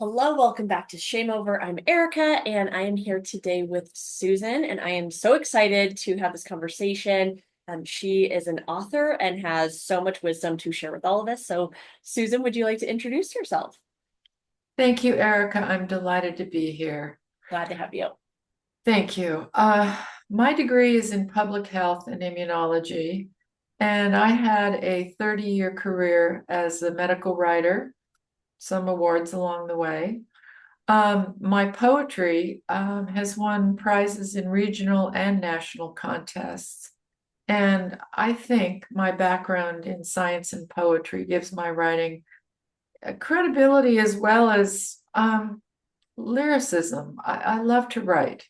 Hello, welcome back to Shame Over. I'm Erica, and I am here today with Susan, and I am so excited to have this conversation. She is an author and has so much wisdom to share with all of us. So, Susan, would you like to introduce yourself? Thank you, Erica. I'm delighted to be here. Glad to have you. Thank you. My degree is in public health and immunology, and I had a 30-year career as a medical writer, some awards along the way. My poetry has won prizes in regional and national contests, and I think my background in science and poetry gives my writing credibility as well as lyricism. I love to write.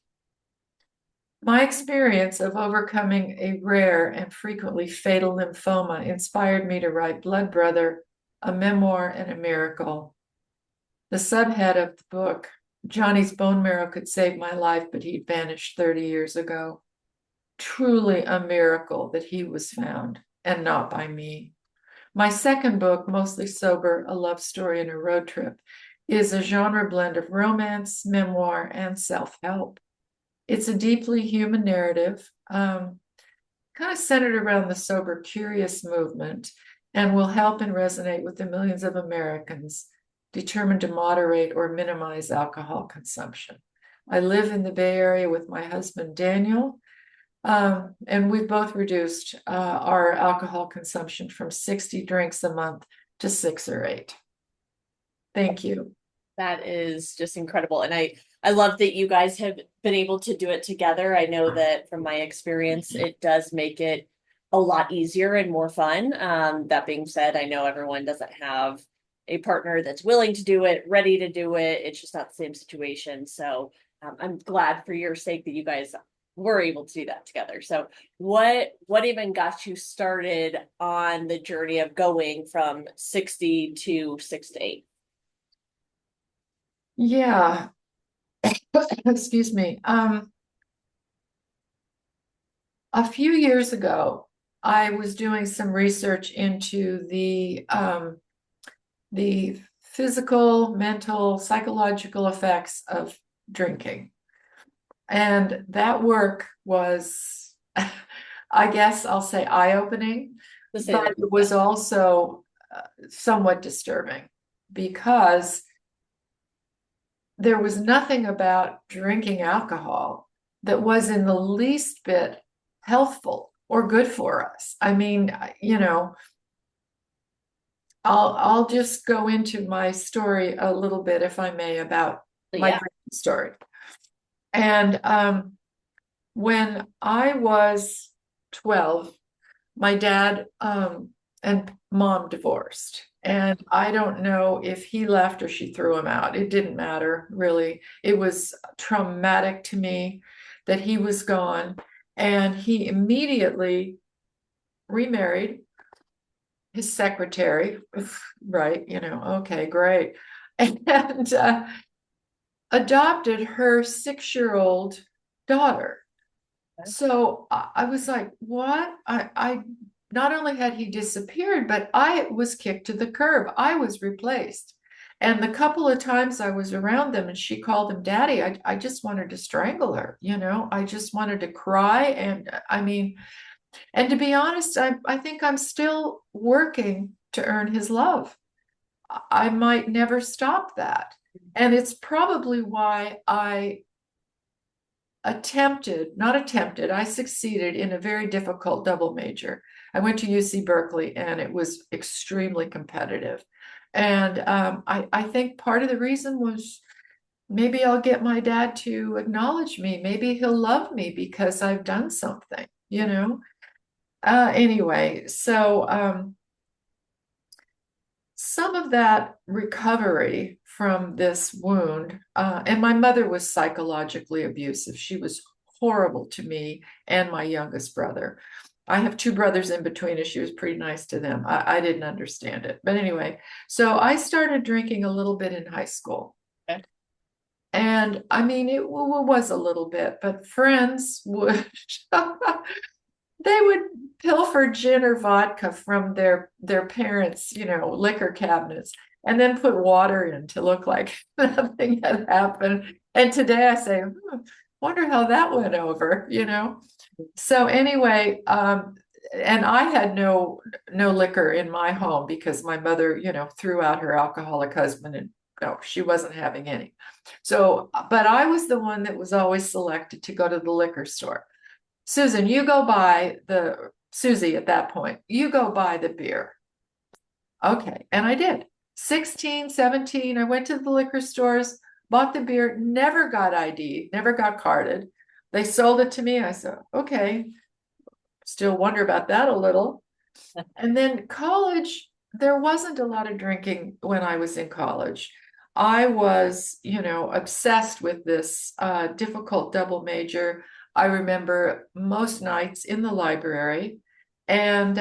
My experience of overcoming a rare and frequently fatal lymphoma inspired me to write Blood Brother, a memoir and a miracle. The subhead of the book, Johnny's bone marrow could save my life, but he'd vanished 30 years ago. Truly a miracle that he was found and not by me. My second book, Mostly Sober, a love story and a road trip, is a genre blend of romance, memoir, and self-help. It's a deeply human narrative, kind of centered around the sober, curious movement, and will help and resonate with the millions of Americans determined to moderate or minimize alcohol consumption. I live in the Bay Area with my husband, Daniel, and we've both reduced our alcohol consumption from 60 drinks a month to 6 or 8. Thank you. That is just incredible. And I love that you guys have been able to do it together. I know that from my experience, it does make it a lot easier and more fun. That being said, I know everyone doesn't have a partner that's willing to do it, ready to do it. It's just not the same situation. So I'm glad for your sake that you guys were able to do that together. So what even got you started on the journey of going from 60 to 6 to 8? Yeah, excuse me. A few years ago, I was doing some research into the physical, mental, psychological effects of drinking. And that work was, I guess I'll say eye-opening, To say but the it was also somewhat disturbing because there was nothing about drinking alcohol that was in the least bit healthful or good for us. I mean, I'll just go into my story a little bit, if I may, about my yeah. drinking story. And when I was 12, my dad and mom divorced. And I don't know if he left or she threw him out. It didn't matter, really. It was traumatic to me that he was gone. And he immediately remarried his secretary. Right, okay, great. And adopted her 6-year-old daughter. So I was like, what? I not only had he disappeared, but I was kicked to the curb. I was replaced. And the couple of times I was around them and she called him daddy, I just wanted to strangle her, I just wanted to cry. And I mean, and to be honest, I think I'm still working to earn his love. I might never stop that. And it's probably why I succeeded in a very difficult double major. I went to UC Berkeley and it was extremely competitive. And I think part of the reason was maybe I'll get my dad to acknowledge me. Maybe he'll love me because I've done something. Anyway, so some of that recovery from this wound, and my mother was psychologically abusive. She was horrible to me and my youngest brother. I have two brothers in between us. She was pretty nice to them. I didn't understand it. But anyway, so I started drinking a little bit in high school. Okay. And I mean, it was a little bit, but friends would they would pilfer gin or vodka from their parents', liquor cabinets. and then put water in to look like nothing had happened. And today I say, wonder how that went over, you know? So anyway, and I had no liquor in my home because my mother, threw out her alcoholic husband, and no, she wasn't having any. So, but I was the one that was always selected to go to the liquor store. Susan, you go buy Susie at that point, you go buy the beer. Okay. And I did. 16, 17, I went to the liquor stores, bought the beer, never got ID, never got carded. They sold it to me. I said, okay, still wonder about that a little. And then college, there wasn't a lot of drinking when I was in college. I was, obsessed with this difficult double major. I remember most nights in the library. And,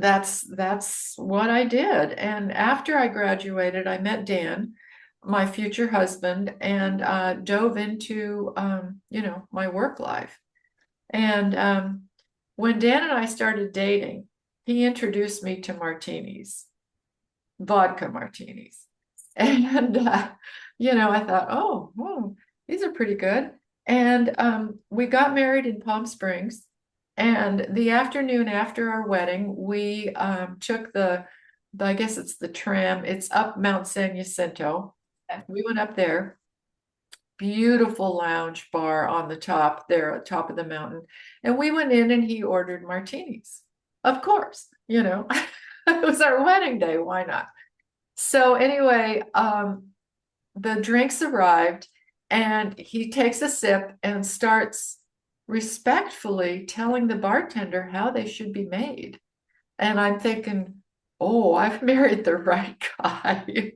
that's what I did. And after I graduated, I met Dan, my future husband, and dove into, my work life. And when Dan and I started dating, he introduced me to martinis, vodka martinis. And, I thought, oh, these are pretty good. And we got married in Palm Springs. And the afternoon after our wedding, we took I guess it's the tram, it's up Mount San Jacinto. We went up there, beautiful lounge bar on the top there, at the top of the mountain. And we went in and he ordered martinis. Of course, it was our wedding day. Why not? So anyway, the drinks arrived and he takes a sip and starts respectfully telling the bartender how they should be made. And I'm thinking, oh, I've married the right guy.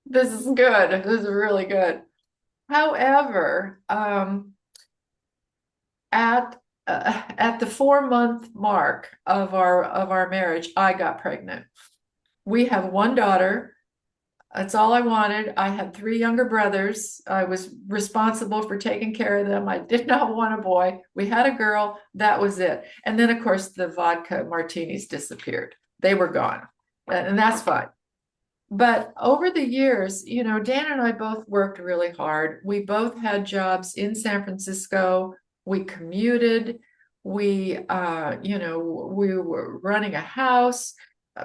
This is good. This is really good. However, at the 4-month mark of our marriage, I got pregnant. We have one daughter. That's all I wanted. I had 3 younger brothers. I was responsible for taking care of them. I did not want a boy. We had a girl. That was it. And then, of course, the vodka martinis disappeared. They were gone. And that's fine. But over the years, Dan and I both worked really hard. We both had jobs in San Francisco. We commuted. We were running a house,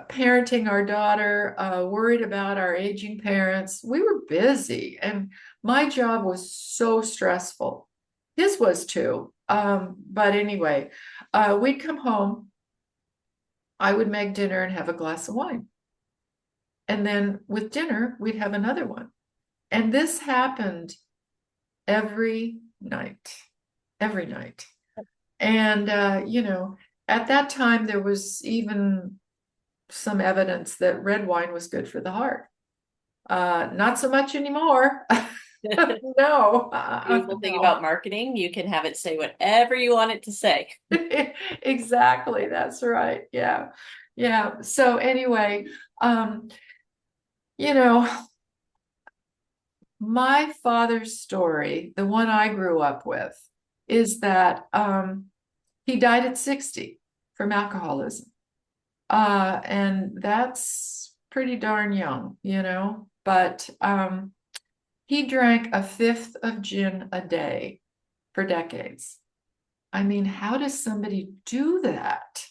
parenting our daughter, worried about our aging parents. We were busy, and my job was so stressful. His was too. But anyway, we'd come home. I would make dinner and have a glass of wine. And then with dinner, we'd have another one. And this happened every night, every night. And, at that time, there was even some evidence that red wine was good for the heart. Not so much anymore. No. Beautiful thing about marketing, you can have it say whatever you want it to say. Exactly. That's right. Yeah. Yeah. So anyway, my father's story, the one I grew up with, is that he died at 60 from alcoholism. And that's pretty darn young, but he drank a fifth of gin a day for decades. I mean, how does somebody do that?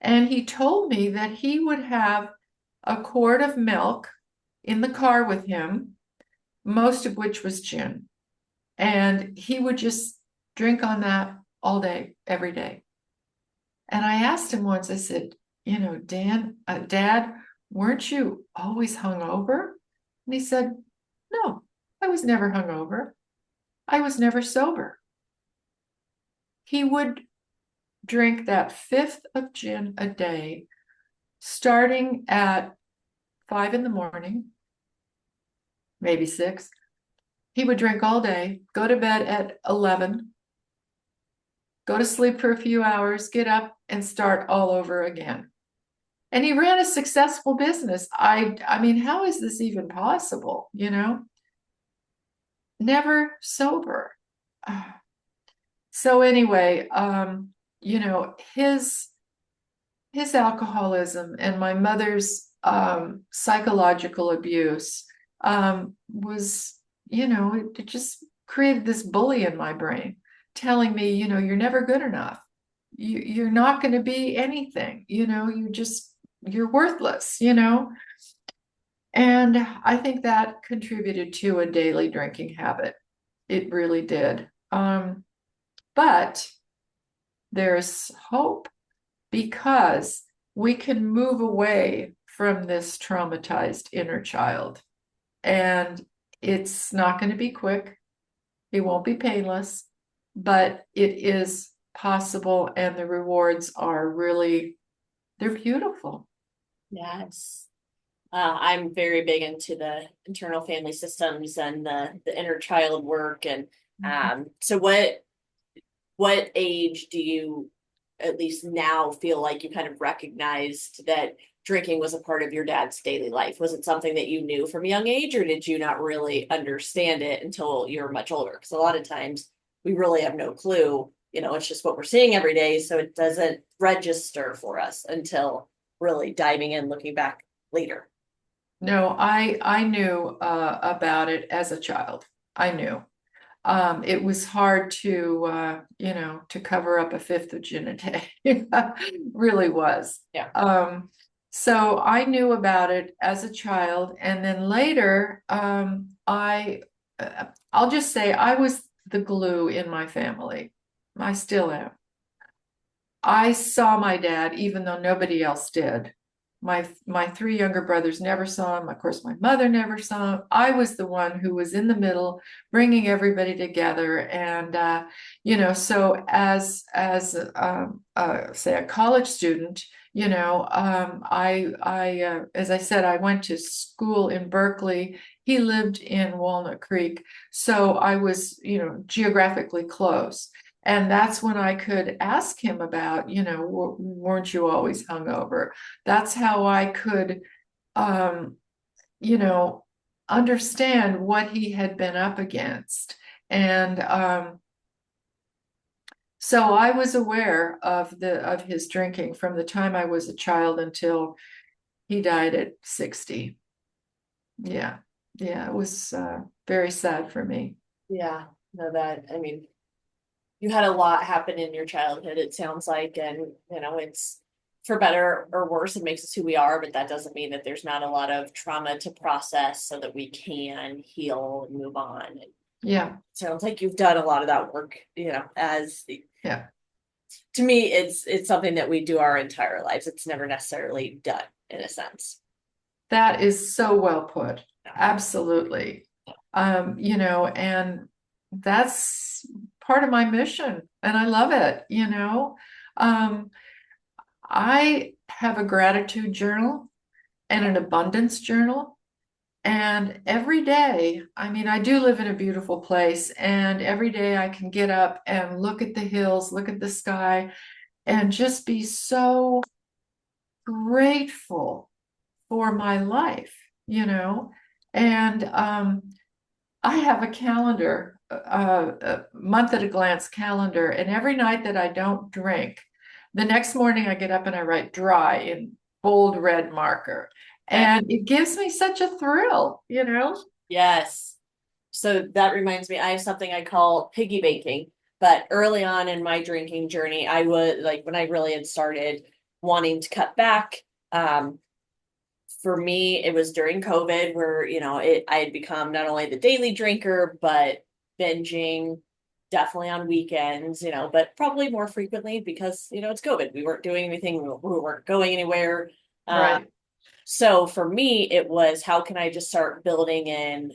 And he told me that he would have a quart of milk in the car with him, most of which was gin. And he would just drink on that all day, every day. And I asked him once, I said, Dad, weren't you always hungover? And he said, no, I was never hungover. I was never sober. He would drink that fifth of gin a day, starting at 5 in the morning, maybe 6. He would drink all day, go to bed at 11, go to sleep for a few hours, get up and start all over again. And he ran a successful business. I mean, how is this even possible? Never sober. So anyway, his his alcoholism and my mother's psychological abuse was, it just created this bully in my brain telling me, you're never good enough. You're not going to be anything, you're worthless. And I think that contributed to a daily drinking habit. It really did. But there's hope because we can move away from this traumatized inner child. And it's not going to be quick, it won't be painless, but it is possible. And the rewards are really, they're beautiful. Yes. I'm very big into the internal family systems and the inner child work. And so what age do you at least now feel like you kind of recognized that drinking was a part of your dad's daily life? Was it something that you knew from a young age, or did you not really understand it until you're much older? Because a lot of times we really have no clue. It's just what we're seeing every day. So it doesn't register for us until really diving in, looking back later. No, I knew about it as a child. I knew. It was hard to cover up a fifth of gin a day. Really was. Yeah. So I knew about it as a child, and then later, I'll just say I was the glue in my family. I still am. I saw my dad, even though nobody else did. My three younger brothers never saw him. Of course, my mother never saw him. I was the one who was in the middle, bringing everybody together. And so as say a college student, I as I said, I went to school in Berkeley. He lived in Walnut Creek, so I was geographically close. And that's when I could ask him about, weren't you always hungover? That's how I could, um, you know, understand what he had been up against. And so I was aware of his drinking from the time I was a child until he died at 60. Yeah. Yeah, it was very sad for me. Yeah. No, that, I mean, you had a lot happen in your childhood, it sounds like, and it's for better or worse, it makes us who we are, but that doesn't mean that there's not a lot of trauma to process so that we can heal and move on. And Yeah. sounds like you've done a lot of that work, as Yeah. to me, it's something that we do our entire lives. It's never necessarily done in a sense. That is so well put. Absolutely. And that's part of my mission, and I love it. I have a gratitude journal and an abundance journal. And every day, I mean, I do live in a beautiful place, and every day I can get up and look at the hills, look at the sky, and just be so grateful for my life. And I have a calendar, a month at a glance calendar, and every night that I don't drink, the next morning I get up and I write dry in bold red marker. Okay. And it gives me such a thrill. Yes. So that reminds me, I have something I call piggy banking. But early on in my drinking journey, I would like when I really had started wanting to cut back. Um, for me, it was during COVID where, I had become not only the daily drinker, but binging definitely on weekends, but probably more frequently because, it's COVID. We weren't doing anything, we weren't going anywhere. Right. So for me, it was how can I just start building in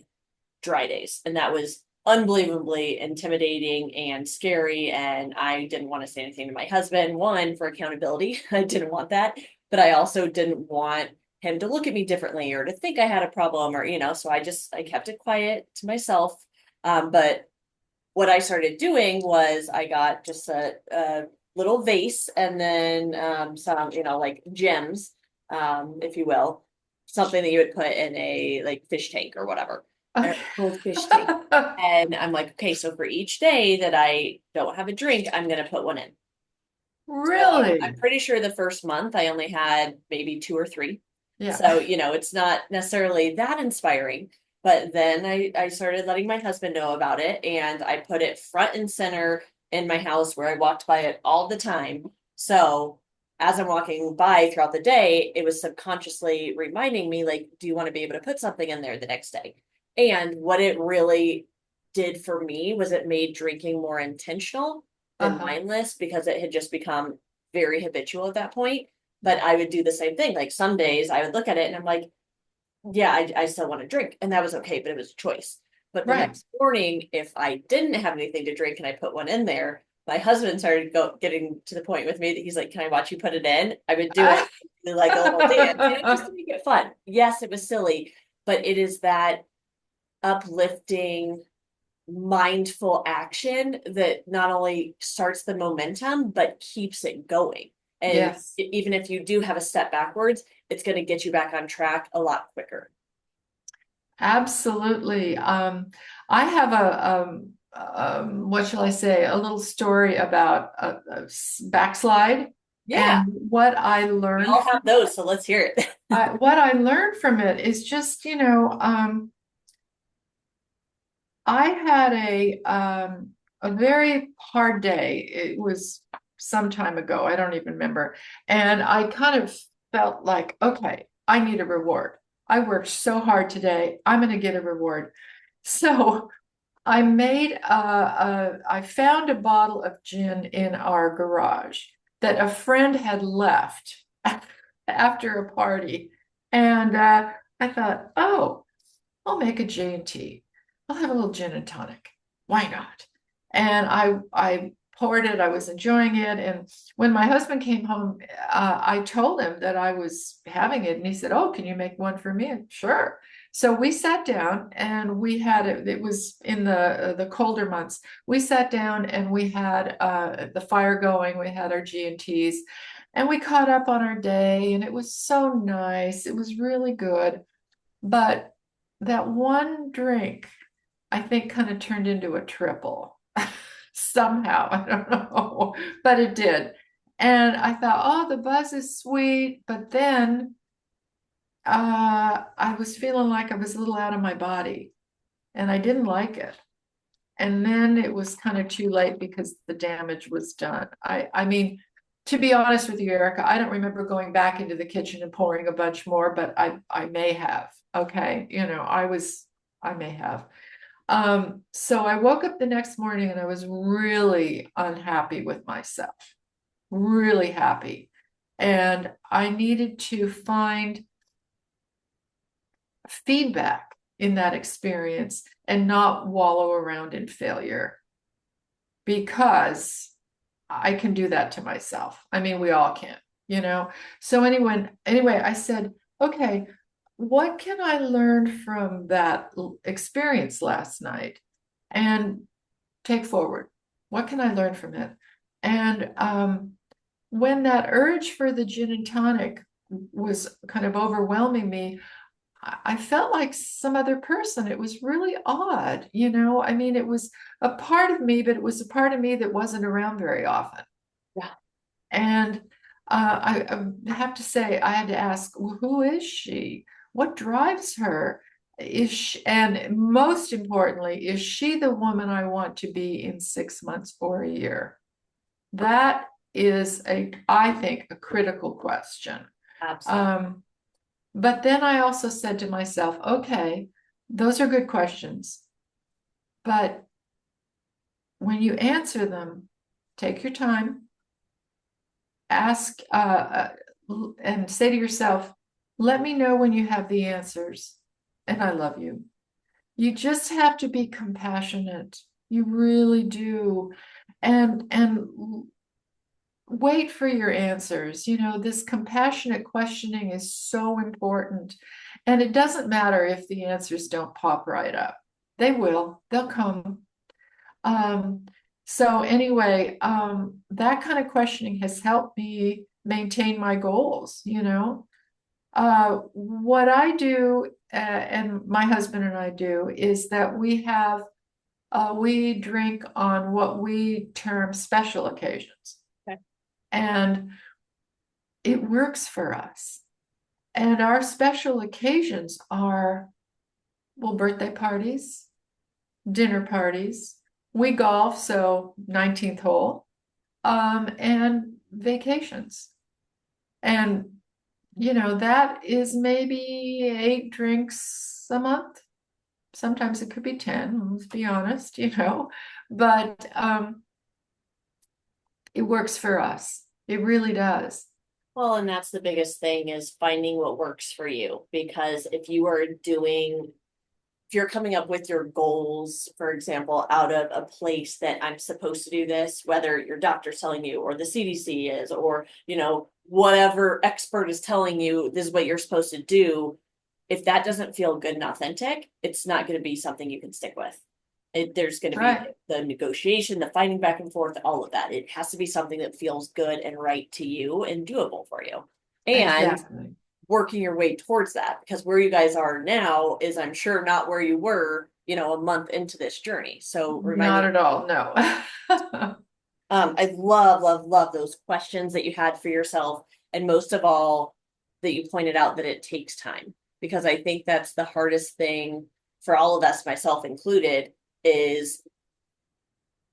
dry days? And that was unbelievably intimidating and scary. And I didn't want to say anything to my husband, one, for accountability. I didn't want that. But I also didn't want him to look at me differently or to think I had a problem or, so I kept it quiet to myself. But what I started doing was I got just a little vase and then some, like gems, if you will, something that you would put in a like fish tank or whatever, or goldfish tank. And I'm like, okay, so for each day that I don't have a drink, I'm gonna put one in. So I'm Really? pretty sure the first month I only had maybe two or three. Yeah. So, it's not necessarily that inspiring. But then I started letting my husband know about it, and I put it front and center in my house where I walked by it all the time. So as I'm walking by throughout the day, it was subconsciously reminding me, like, do you want to be able to put something in there the next day? And what it really did for me was it made drinking more intentional than Uh-huh. mindless, because it had just become very habitual at that point. But I would do the same thing. Like some days I would look at it and I'm like, yeah, I still want to drink. And that was okay, but it was a choice. But the Right. next morning, if I didn't have anything to drink and I put one in there, my husband started getting to the point with me that he's like, can I watch you put it in? I would do it like a little dance. And it just to make it fun. Yes, it was silly, but it is that uplifting, mindful action that not only starts the momentum, but keeps it going. And Yes. even if you do have a step backwards, it's going to get you back on track a lot quicker. Absolutely. I have what shall I say, a little story about a backslide Yeah, and what I we learned all from have those, so let's hear it. what I learned from it is just, I had a very hard day. It was some time ago. I don't even remember. And I kind of felt like, okay, I need a reward. I worked so hard today. I'm going to get a reward. So I found a bottle of gin in our garage that a friend had left after a party. And I thought, oh, I'll make a J&T. I'll have a little gin and tonic. Why not? And I poured it. I was enjoying it. And when my husband came home, I told him that I was having it, and he said, "Oh, can you make one for me?" Sure. So we sat down and we had it. It was in the colder months. We sat down and we had the fire going. We had our G&Ts, and we caught up on our day, and it was so nice. It was really good. But that one drink, I think, kind of turned into a triple somehow. I don't know, but it did. And I thought, oh, the buzz is sweet. But then I was feeling like I was a little out of my body and I didn't like it. And then it was kind of too late because the damage was done. I mean, to be honest with you, Erica, I don't remember going back into the kitchen and pouring a bunch more, but I may have. Okay. I may have. So I woke up the next morning and I was really unhappy with myself, really happy. And I needed to find feedback in that experience and not wallow around in failure because I can do that to myself. I mean, we all can. So anyway, I said, okay, what can I learn from that experience last night and take forward? What can I learn from it? And when that urge for the gin and tonic was kind of overwhelming me, I felt like some other person. It was really odd. I mean, it was a part of me, but it was a part of me that wasn't around very often. Yeah. And I have to say, I had to ask, well, who is she? What drives her? And most importantly, is she the woman I want to be in 6 months or a year? That is I think, a critical question. Absolutely. Um, but then I also said to myself, okay, those are good questions, but when you answer them, take your time, ask, and say to yourself, let me know when you have the answers, and I love you. You just have to be compassionate. You really do. And wait for your answers. This compassionate questioning is so important. And it doesn't matter if the answers don't pop right up. They will, they'll come. Um, so anyway, that kind of questioning has helped me maintain my goals. What I do, and my husband and I do, is that we drink on what we term special occasions. Okay. And it works for us. And our special occasions are, well, birthday parties, dinner parties. We golf, so 19th hole, and vacations. And, that is maybe 8 drinks a month. Sometimes it could be 10, let's be honest. But it works for us. It really does. Well, and that's the biggest thing is finding what works for you. Because if you're coming up with your goals, for example, out of a place that I'm supposed to do this, whether your doctor's telling you or the CDC is, or, whatever expert is telling you this is what you're supposed to do, if that doesn't feel good and authentic, it's not going to be something you can stick with. There's going to be Right. the negotiation, the fighting back and forth, all of that. It has to be something that feels good and right to you and doable for you. And Exactly. working your way towards that, because where you guys are now is, I'm sure, not where you were, a month into this journey. So remind Not me, at all, no. I love, love, love those questions that you had for yourself. And most of all, that you pointed out that it takes time, because I think that's the hardest thing for all of us, myself included, is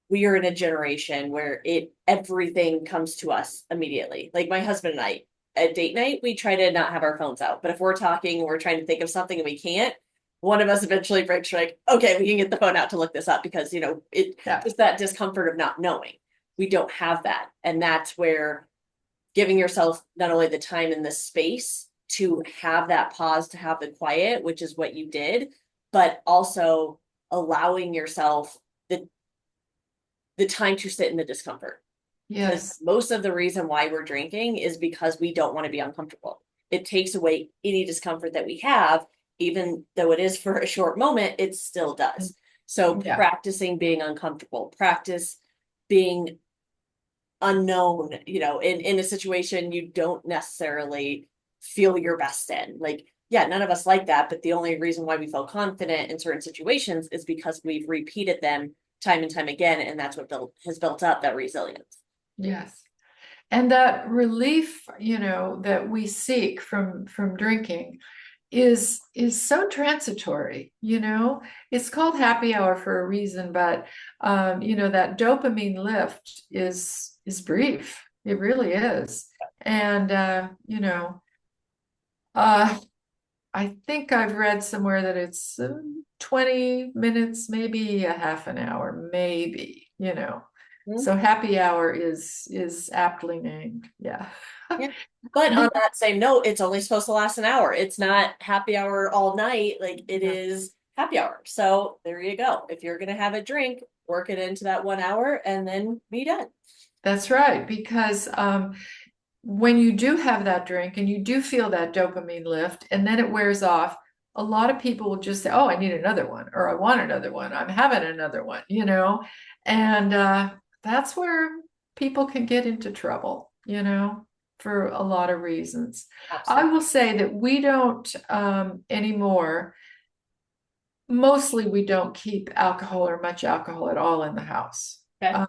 we are in a generation where everything comes to us immediately. Like my husband and I, at date night, we try to not have our phones out. But if we're talking, we're trying to think of something and we can't, one of us eventually breaks like, okay, we can get the phone out to look this up, because it Yeah. just that discomfort of not knowing. We don't have that. And that's where giving yourself not only the time and the space to have that pause, to have the quiet, which is what you did, but also allowing yourself the time to sit in the discomfort. Because Yes. most of the reason why we're drinking is because we don't want to be uncomfortable. It takes away any discomfort that we have, even though it is for a short moment, it still does. So Yeah. practicing being uncomfortable, practice being unknown, in a situation you don't necessarily feel your best in. Like, yeah, none of us like that, but the only reason why we feel confident in certain situations is because we've repeated them time and time again, and that's what has built up that resilience. Yes. And that relief, that we seek from drinking is so transitory. It's called happy hour for a reason, but that dopamine lift is brief. It really is. And uh I think I've read somewhere that it's 20 minutes, maybe a half an hour, maybe. Mhm. So happy hour is aptly named. Yeah. Yeah. But on that same note, it's only supposed to last an hour. It's not happy hour all night. Like it Yeah. is happy hour. So there you go. If you're going to have a drink, work it into that 1 hour and then be done. That's right, because when you do have that drink and you do feel that dopamine lift and then it wears off, a lot of people will just say, "Oh, I need another one," or "I want another one. I'm having another one." And that's where people can get into trouble, for a lot of reasons. I Absolutely. will say that we don't anymore. Mostly, we don't keep alcohol or much alcohol at all in the house. Okay.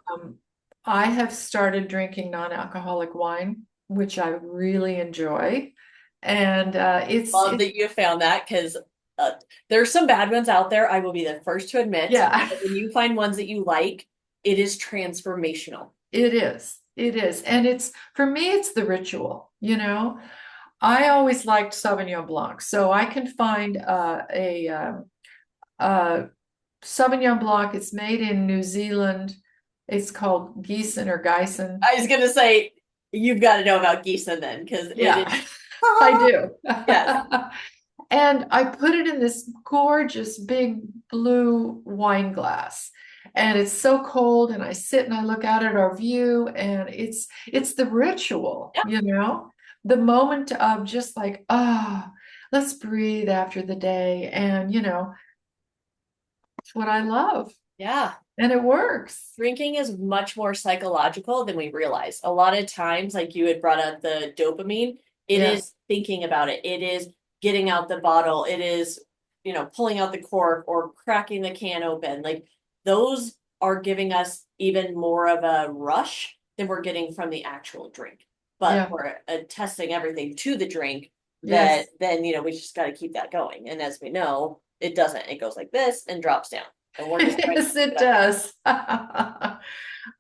I have started drinking non-alcoholic wine, which I really enjoy. And Love that you found that, because uh, there's some bad ones out there. I will be the first to admit. yeah, But when you find ones that you like, it is transformational. it is. It is. And for me, it's the ritual. I always liked Sauvignon Blanc. So I can find a Sauvignon Blanc. It's made in New Zealand. It's called Giesen or Geisen. I was gonna say you've got to know about Giesen then, because it is. Yeah, I do. Yes. And I put it in this gorgeous big blue wine glass. And it's so cold, and I sit and I look out at our view, and it's the ritual, the moment of just like, let's breathe after the day. And it's what I love. Yeah. And it works. Drinking is much more psychological than we realize. A lot of times, like you had brought up the dopamine, it Yes. is thinking about it. It is getting out the bottle. It is, pulling out the cork or cracking the can open. Like those are giving us even more of a rush than we're getting from the actual drink. But Yeah. we're testing everything to the drink, that Yes. then, we just got to keep that going. And as we know, it doesn't. It goes like this and drops down. And we're just trying to Yes, keep it that going. does. I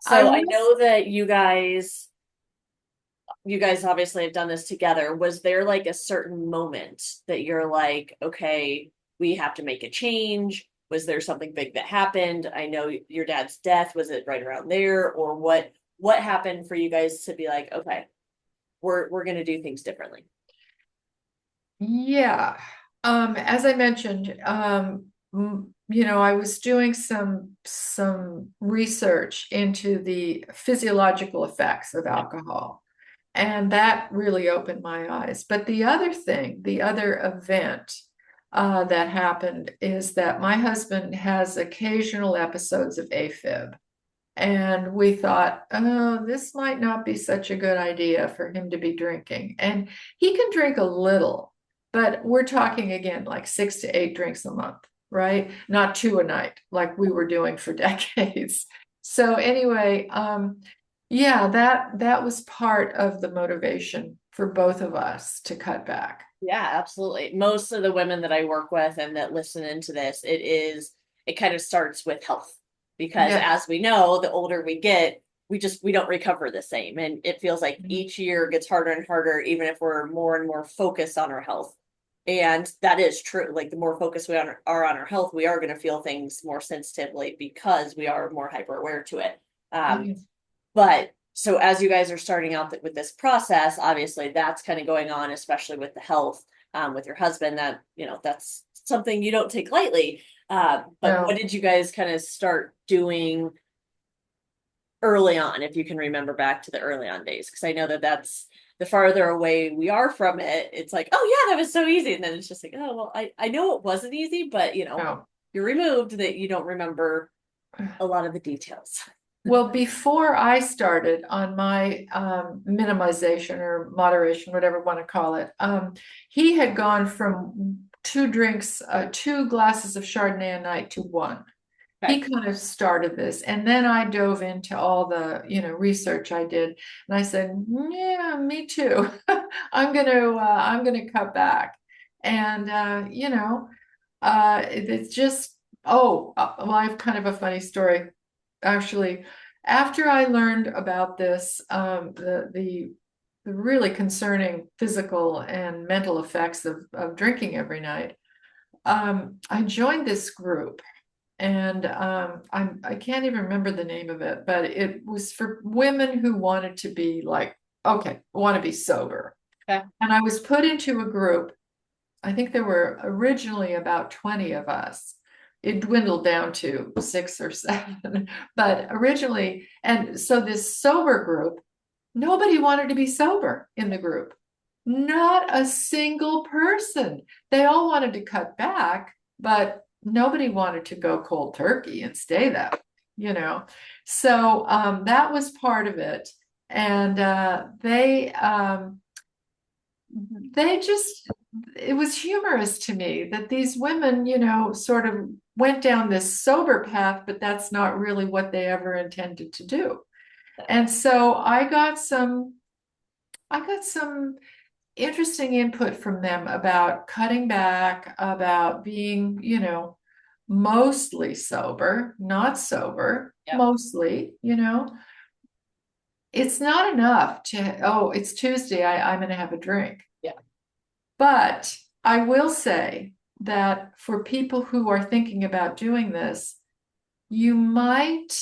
So I will. know that you guys obviously have done this together. Was there like a certain moment that you're like, okay, we have to make a change? Was there something big that happened? I know your dad's death, was it right around there? Or what happened for you guys to be like, okay, we're gonna do things differently? Yeah. As I mentioned, I was doing some research into the physiological effects of alcohol, and that really opened my eyes. But the other thing, the other event that happened is that my husband has occasional episodes of AFib. And we thought, oh, this might not be such a good idea for him to be drinking. And he can drink a little, but we're talking again like 6 to 8 drinks a month, right? Not two a night like we were doing for decades. So anyway, yeah, that was part of the motivation for both of us to cut back. Yeah, absolutely. Most of the women that I work with and that listen into this, it kind of starts with health. Because as Yes. we know, the older we get, we don't recover the same. And it feels like each year gets harder and harder, even if we're more and more focused on our health. And that is true. Like the more focused are on our health, we are going to feel things more sensitively because we are more hyper aware to it. Um, Yes. but so as you guys are starting out with this process, obviously that's kind of going on, especially with the health, with your husband, that, that's something you don't take lightly. But what No. did you guys kind of start doing early on, if you can remember back to the early on days? Because I know that that's the farther away we are from it, it's like, oh yeah, that was so easy. And then it's just like, oh, well, I know it wasn't easy, but No. you're removed that you don't remember a lot of the details. Well, before I started on my minimization or moderation, whatever you want to call it, he had gone from 2 drinks, 2 glasses of Chardonnay a night to one. Okay. He kind of started this, and then I dove into all the, research I did, and I said, "Yeah, me too. I'm gonna cut back." And it's just, well, I have kind of a funny story. Actually, after I learned about this, the really concerning physical and mental effects of drinking every night, I joined this group, and I can't even remember the name of it, but it was for women who wanted to be like, okay, want to be sober. Okay. And I was put into a group. I think there were originally about 20 of us. It dwindled down to 6 or 7, but originally, and so this sober group, nobody wanted to be sober in the group. Not a single person. They all wanted to cut back, but nobody wanted to go cold turkey and stay that way, you know. So that was part of it. And they just, it was humorous to me that these women, sort of went down this sober path, but that's not really what they ever intended to do. And so I got some interesting input from them about cutting back, about being, mostly sober, not sober, Yeah. mostly, it's not enough to, oh, it's Tuesday, I'm going to have a drink. Yeah. But I will say that for people who are thinking about doing this, you might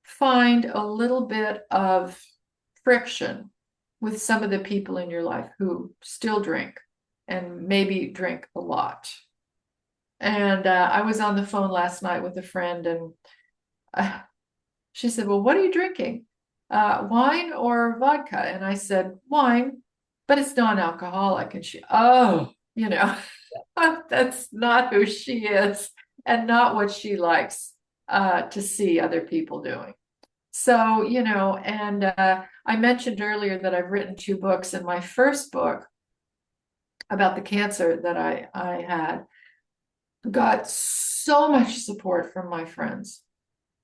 find a little bit of friction with some of the people in your life who still drink and maybe drink a lot. And I was on the phone last night with a friend, and uh, she said, "Well, what are you drinking? Wine or vodka?" And I said, "Wine, but it's non-alcoholic." And she, oh, that's not who she is and not what she likes to see other people doing. So, and I mentioned earlier that I've written 2 books, and my first book about the cancer that I had got so much support from my friends.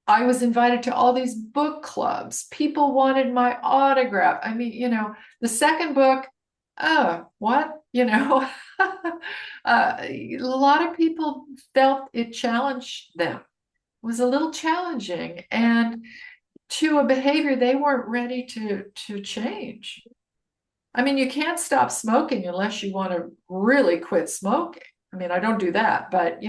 I was invited to all these book clubs. People wanted my autograph. I mean, the second book, oh, what? A lot of people felt it challenged them. It was a little challenging and to a behavior they weren't ready to change. I mean, you can't stop smoking unless you want to really quit smoking. I mean, I don't do that, but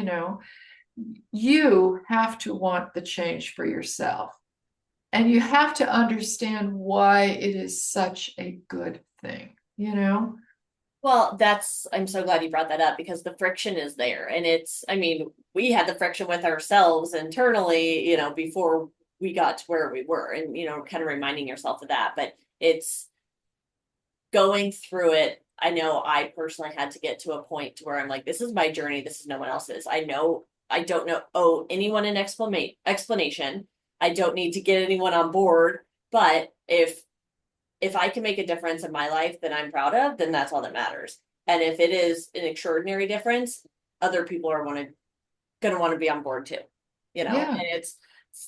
you have to want the change for yourself. And you have to understand why it is such a good thing. Well, I'm so glad you brought that up because the friction is there. And I mean, we had the friction with ourselves internally, before we got to where we were and, kind of reminding yourself of that. But it's going through it. I know I personally had to get to a point to where I'm like, this is my journey. This is no one else's. I know I don't owe anyone an explanation. I don't need to get anyone on board. But if I can make a difference in my life that I'm proud of, then that's all that matters. And if it is an extraordinary difference, other people are gonna want to be on board too. Yeah. And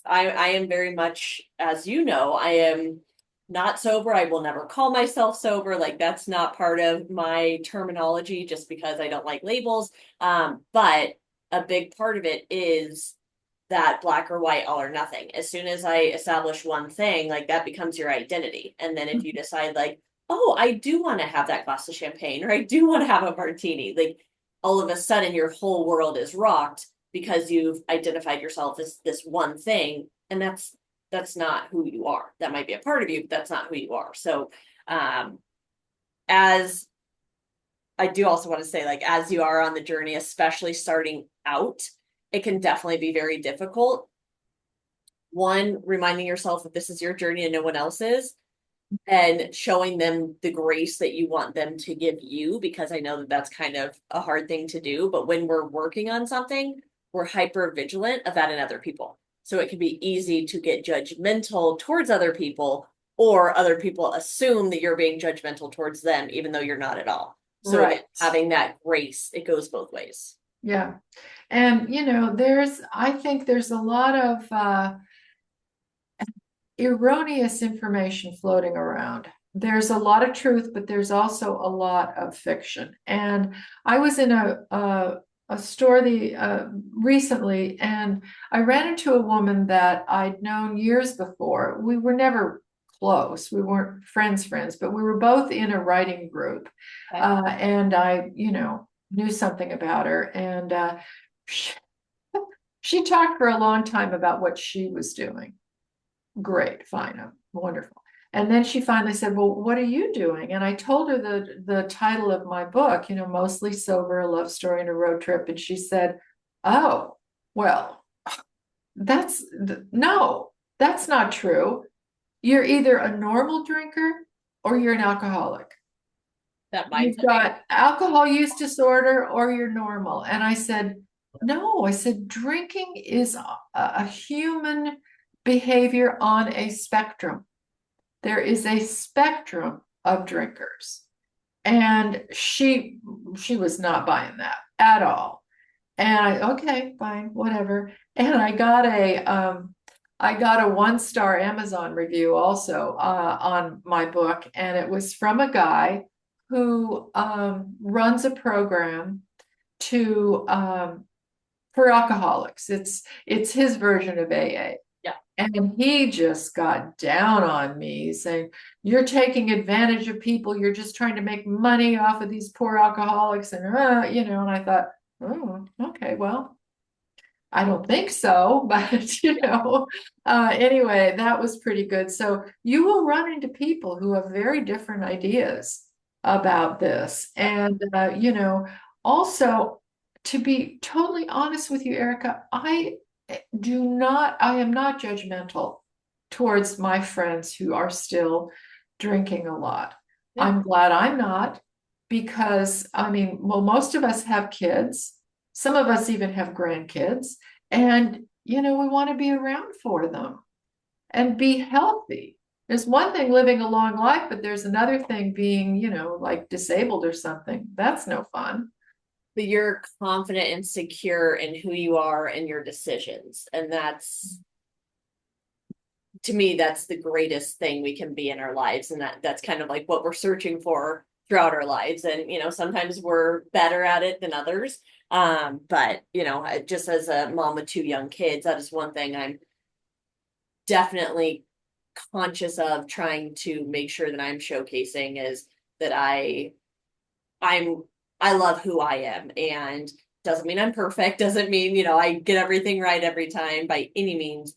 I am very much, as you know, I am not sober. I will never call myself sober. Like that's not part of my terminology just because I don't like labels. But a big part of it is that black or white, all or nothing. As soon as I establish one thing, like that becomes your identity. And then if you decide like, oh, I do want to have that glass of champagne or I do want to have a martini, like all of a sudden your whole world is rocked because you've identified yourself as this one thing. And that's not who you are. That might be a part of you, but that's not who you are. So as I do also want to say, like, as you are on the journey, especially starting out, it can definitely be very difficult. One, reminding yourself that this is your journey and no one else's, and showing them the grace that you want them to give you, because I know that that's kind of a hard thing to do. But when we're working on something, we're hyper vigilant of that in other people. So it can be easy to get judgmental towards other people, or other people assume that you're being judgmental towards them, even though you're not at all. So Right. having that grace, it goes both ways. Yeah. And I think there's a lot of erroneous information floating around. There's a lot of truth, but there's also a lot of fiction. And I was in a store recently, and I ran into a woman that I'd known years before. We were never close. We weren't friends, but we were both in a writing group. Okay. And I, knew something about her. And she, she talked for a long time about what she was doing. Great, fine, wonderful. And then she finally said, well, what are you doing? And I told her the title of my book, Mostly Sober, a Love Story and a Road Trip. And she said, oh, well, that's no, that's not true. You're either a normal drinker or you're an alcoholic. That You've mindset makes got alcohol use disorder or you're normal. And I said, no, I said, drinking is a human behavior on a spectrum. There is a spectrum of drinkers. And she was not buying that at all. And okay, fine, whatever. And I got a 1-star Amazon review also on my book, and it was from a guy who runs a program to for alcoholics. It's his version of AA. yeah. And he just got down on me saying, you're taking advantage of people. You're just trying to make money off of these poor alcoholics. And I thought, oh, okay, well, I don't think so, but anyway, that was pretty good. So you will run into people who have very different ideas about this. And, also to be totally honest with you, Erica, I am not judgmental towards my friends who are still drinking a lot. Yeah. I'm glad I'm not because, I mean, well, most of us have kids. Some of us even have grandkids. And, we want to be around for them and be healthy. There's one thing living a long life, but there's another thing being, like disabled or something. That's no fun. But you're confident and secure in who you are and your decisions. And to me, that's the greatest thing we can be in our lives. And that's kind of like what we're searching for throughout our lives. And, sometimes we're better at it than others. But, just as a mom with two young kids, that is one thing I'm definitely conscious of trying to make sure that I'm showcasing is that I'm I love who I am, and doesn't mean I'm perfect, doesn't mean, I get everything right every time by any means,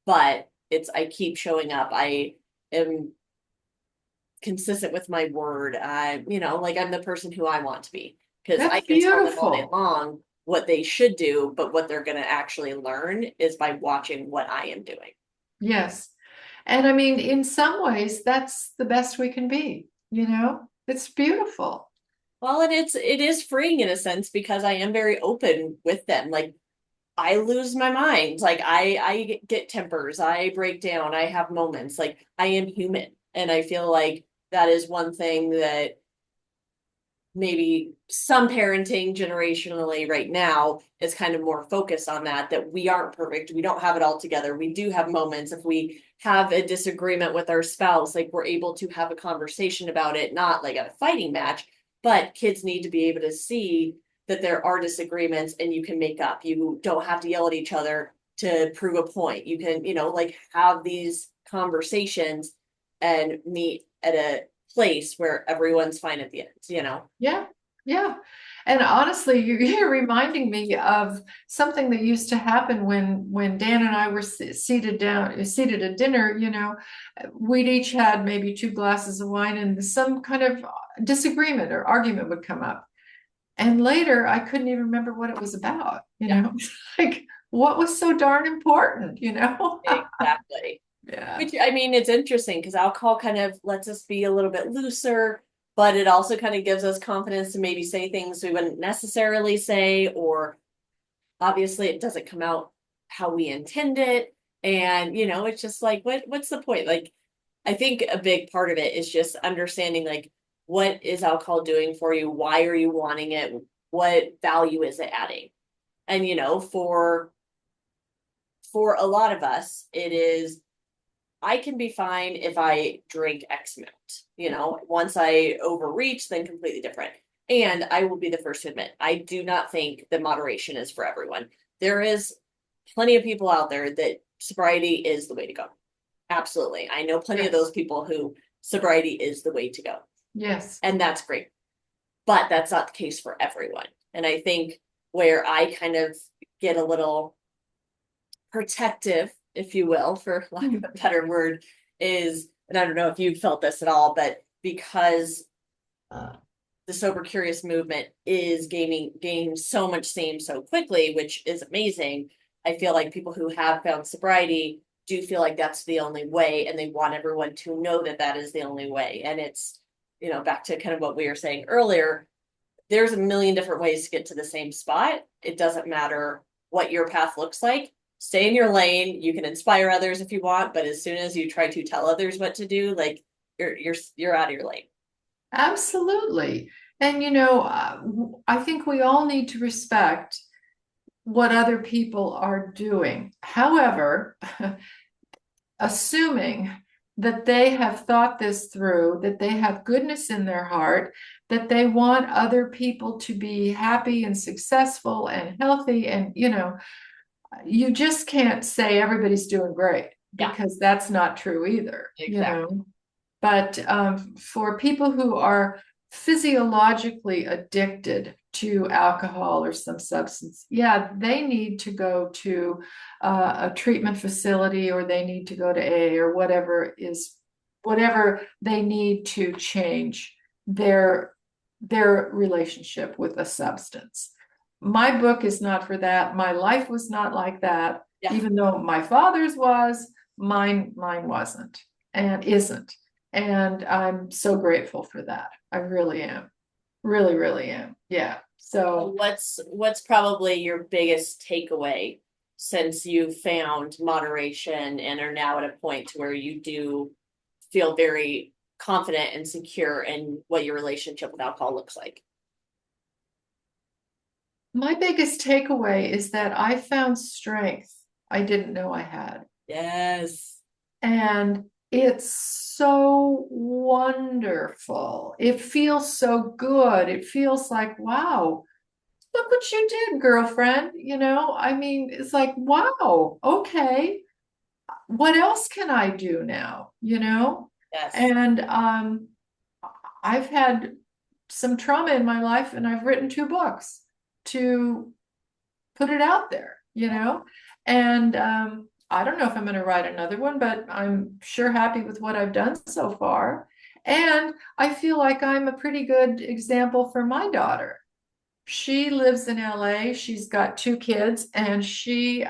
but I keep showing up. I am consistent with my word. Like I'm the person who I want to be, because I That's can tell them all day beautiful. long what they should do, but what they're going to actually learn is by watching what I am doing. Yes. And I mean, in some ways, that's the best we can be, you know? It's beautiful. Well, and it is freeing in a sense because I am very open with them. Like I lose my mind. Like I get tempers, I break down, I have moments. Like I am human. And I feel like that is one thing that maybe some parenting generationally right now is kind of more focused on that we aren't perfect. We don't have it all together. We do have moments. If we have a disagreement with our spouse, like we're able to have a conversation about it, not like a fighting match, but kids need to be able to see that there are disagreements and you can make up. You don't have to yell at each other to prove a point. You can, like have these conversations and meet at a place where everyone's fine at the end. Yeah, yeah. And honestly, you're reminding me of something that used to happen when Dan and I were seated at dinner, we'd each had maybe two glasses of wine and some kind of disagreement or argument would come up. And later I couldn't even remember what it was about, Yeah, Like what was so darn important? exactly. Yeah. Which I mean, it's interesting because alcohol kind of lets us be a little bit looser, but it also kind of gives us confidence to maybe say things we wouldn't necessarily say, or obviously it doesn't come out how we intend it. And it's just like, what's the point? Like, I think a big part of it is just understanding like what is alcohol doing for you? Why are you wanting it? What value is it adding? And for a lot of us, it is I can be fine if I drink X amount. Once I overreach, then completely different. And I will be the first to admit, I do not think that moderation is for everyone. There is plenty of people out there that sobriety is the way to go. Absolutely. I know plenty of Yes. those people who sobriety is the way to go. Yes. And that's great. But that's not the case for everyone. And I think where I kind of get a little protective, if you will, for lack of a better word, is, and I don't know if you felt this at all, but because the sober curious movement is gaining so much steam so quickly, which is amazing. I feel like people who have found sobriety do feel like that's the only way, and they want everyone to know that that is the only way. And it's, back to kind of what we were saying earlier, there's a million different ways to get to the same spot. It doesn't matter what your path looks like. Stay in your lane. You can inspire others if you want, but as soon as you try to tell others what to do, like you're out of your lane. Absolutely. And I think we all need to respect what other people are doing. However, assuming that they have thought this through, that they have goodness in their heart, that they want other people to be happy and successful and healthy. And, you just can't say everybody's doing great Yeah, because that's not true either. exactly. But for people who are physiologically addicted to alcohol or some substance, yeah, they need to go to a treatment facility or they need to go to AA or whatever they need to change their their relationship with a substance. My book is not for that. My life was not like that, Yeah. even though my father's was, mine wasn't and isn't. And I'm so grateful for that. I really am. Really, really am. Yeah. So So what's probably your biggest takeaway since you found moderation and are now at a point to where you do feel very confident and secure in what your relationship with alcohol looks like? my biggest takeaway is that I found strength I didn't know I had. Yes. And it's so wonderful. It feels so good. It feels like, wow, look what you did, girlfriend. I mean, it's like, wow, okay, what else can I do now? Yes. And I've had some trauma in my life, and I've written 2 books to put it out there, and I don't know if I'm going to write another one, but I'm sure happy with what I've done so far. And I feel like I'm a pretty good example for my daughter. She lives in LA. She's got 2 kids, and she's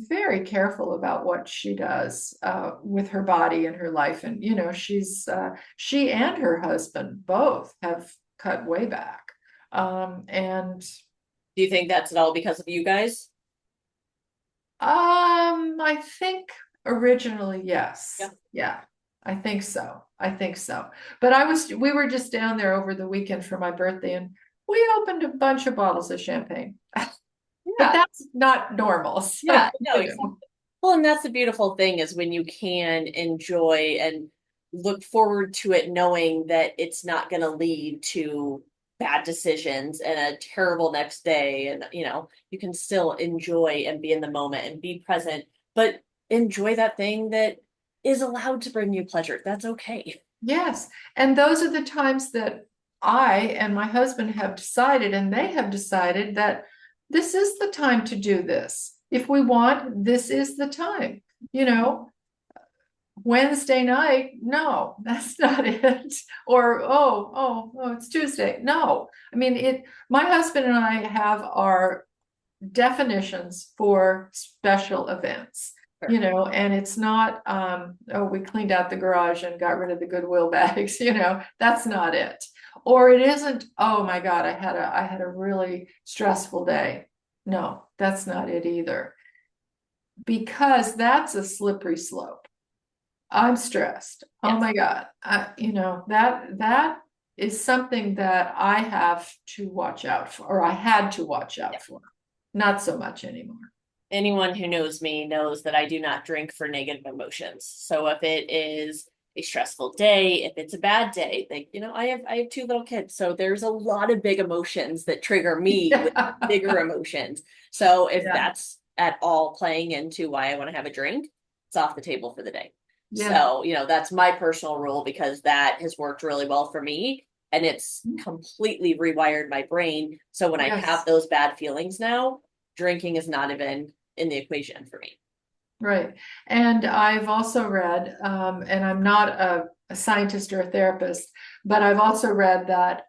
very careful about what she does with her body and her life. And, she and her husband both have cut way back. And Do you think that's at all because of you guys? I think originally, yes. Yeah. Yeah, I think so. I think so. But we were just down there over the weekend for my birthday, and we opened a bunch of bottles of champagne. But Yeah. that's not normal. So, Yeah. No, exactly. Well, and that's the beautiful thing is when you can enjoy and look forward to it, knowing that it's not going to lead to bad decisions and a terrible next day. And, you can still enjoy and be in the moment and be present, but enjoy that thing that is allowed to bring you pleasure. That's okay. yes. And those are the times that I and my husband have decided, and they have decided that this is the time to do this. If we want, this is the time. You know, Wednesday night, no, that's not it. Or it's Tuesday. No. I mean, my husband and I have our definitions for special events, Sure. and it's not, we cleaned out the garage and got rid of the Goodwill bags, that's not it. Or it isn't, oh my God, I had a really stressful day. No, that's not it either. Because that's a slippery slope. I'm stressed. Oh Yes. my God. That is something that I have to watch out for, or I had to watch Yeah. out for. Not so much anymore. Anyone who knows me knows that I do not drink for negative emotions. So if it is a stressful day, if it's a bad day, like, I have 2 little kids. So there's a lot of big emotions that trigger me with bigger emotions. So if Yeah. that's at all playing into why I want to have a drink, it's off the table for the day. Yeah. So, that's my personal rule because that has worked really well for me. And it's completely rewired my brain. So when I have Yes. those bad feelings now, drinking is not even in the equation for me. Right. And I've also read, and I'm not a scientist or a therapist, but I've also read that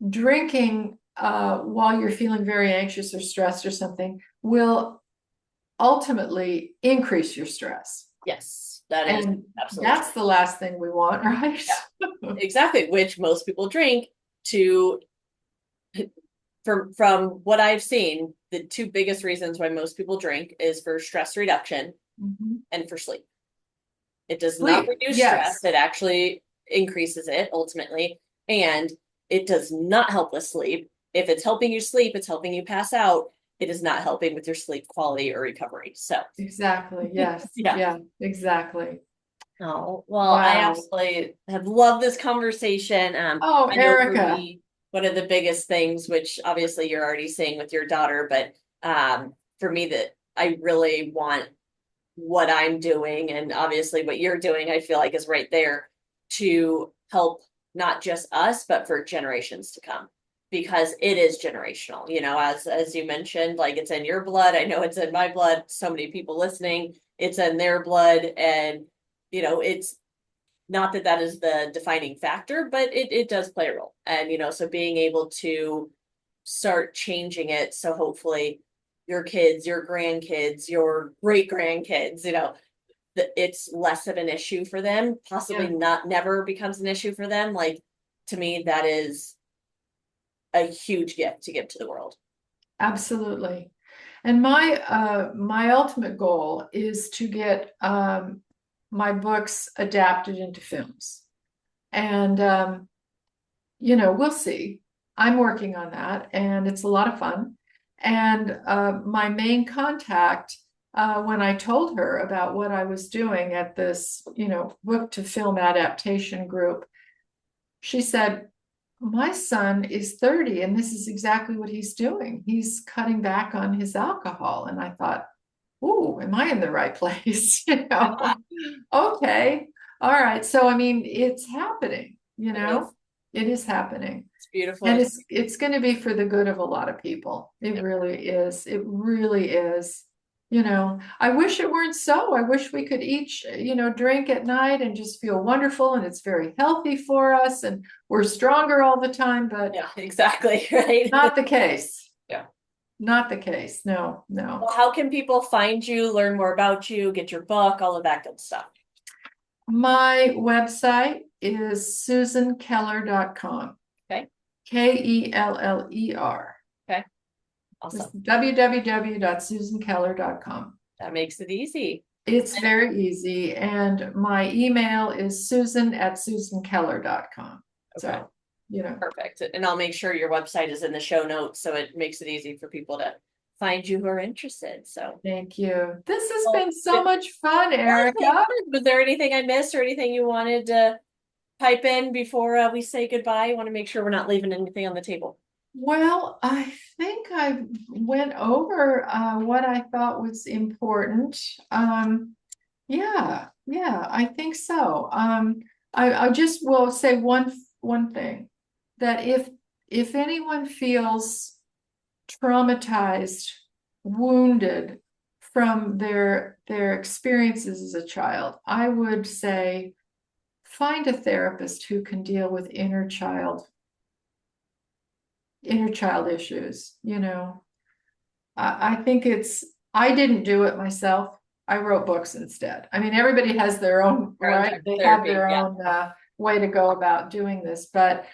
drinking while you're feeling very anxious or stressed or something will ultimately increase your stress. Yes, that is And absolutely true. that's the last thing we want, right? Yeah, exactly. Which most people drink to, from what I've seen, the 2 biggest reasons why most people drink is for stress reduction Mhm. and for sleep. It does not Sleep, reduce stress, yes, it actually increases it ultimately. And it does not help with sleep. If it's helping you sleep, it's helping you pass out. It is not helping with your sleep quality or recovery. So, exactly. Yes, yeah. yeah, exactly. Oh, well, I Wow. absolutely have loved this conversation. Oh, I know for Erica. me, one of the biggest things, which obviously you're already seeing with your daughter, but for me, that I really want what I'm doing and obviously what you're doing, I feel like is right there to help not just us, but for generations to come. Because it is generational, as you mentioned, like it's in your blood. I know it's in my blood. So many people listening, it's in their blood. And, it's not that that is the defining factor, but it does play a role. And, so being able to start changing it. So hopefully your kids, your grandkids, your great grandkids, that it's less of an issue for them, possibly Yeah, not never becomes an issue for them. Like to me, that is a huge gift to give to the world. absolutely. And my ultimate goal is to get my books adapted into films. And we'll see. I'm working on that, and it's a lot of fun. And my main contact when I told her about what I was doing at this, book to film adaptation group, she said, my son is 30 and this is exactly what he's doing. He's cutting back on his alcohol. And I thought, ooh, am I in the right place? Okay. All right. So, I mean, it's happening, It is. it is happening. It's beautiful. And it's going to be for the good of a lot of people. It Yep. really is. It really is. I wish it weren't so. I wish we could each, drink at night and just feel wonderful and it's very healthy for us and we're stronger all the time, but Yeah, exactly. Right. not the case. Yeah. Not the case. No, no. Well, how can people find you, learn more about you, get your book, all of that good stuff? My website is susankeller.com. Okay. Keller. Okay. Awesome. www.susankeller.com. That makes it easy. It's very easy. And my email is susan@susankeller.com. Okay. So, Perfect. And I'll make sure your website is in the show notes so it makes it easy for people to find you who are interested. So thank you. This has well, been so much fun, Erica. was there anything I missed or anything you wanted to pipe in before we say goodbye? I want to make sure we're not leaving anything on the table. Well, I think I went over what I thought was important. Yeah, I think so. I just will say one thing, that if anyone feels traumatized, wounded from their experiences as a child, I would say find a therapist who can deal with inner child issues. I think I didn't do it myself. I wrote books instead. I mean, everybody has their own, right? They have their own way to go about doing this. But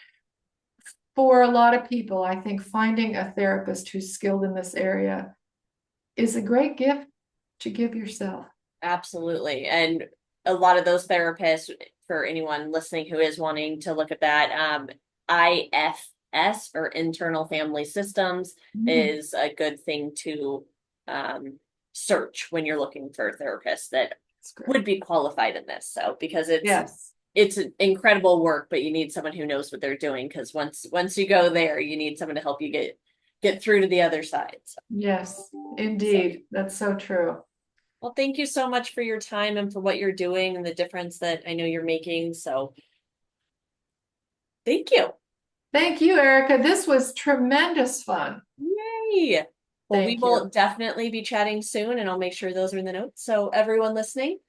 for a lot of people, I think finding a therapist who's skilled in this area is a great gift to give yourself. Absolutely. And a lot of those therapists, for anyone listening who is wanting to look at that, IFS or internal family systems is a good thing to search when you're looking for a therapist that would be qualified in this. So because it's an incredible work, but you need someone who knows what they're doing, because once you go there, you need someone to help you get through to the other side. So. Yes, indeed. That's so true. Well, thank you so much for your time and for what you're doing and the difference that I know you're making. So thank you. Thank you, Erica. This was tremendous fun. Yay. Well, we will definitely be chatting soon, and I'll make sure those are in the notes. So everyone listening,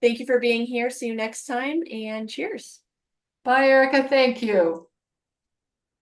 thank you for being here. See you next time, and cheers. Bye, Erica. Thank you.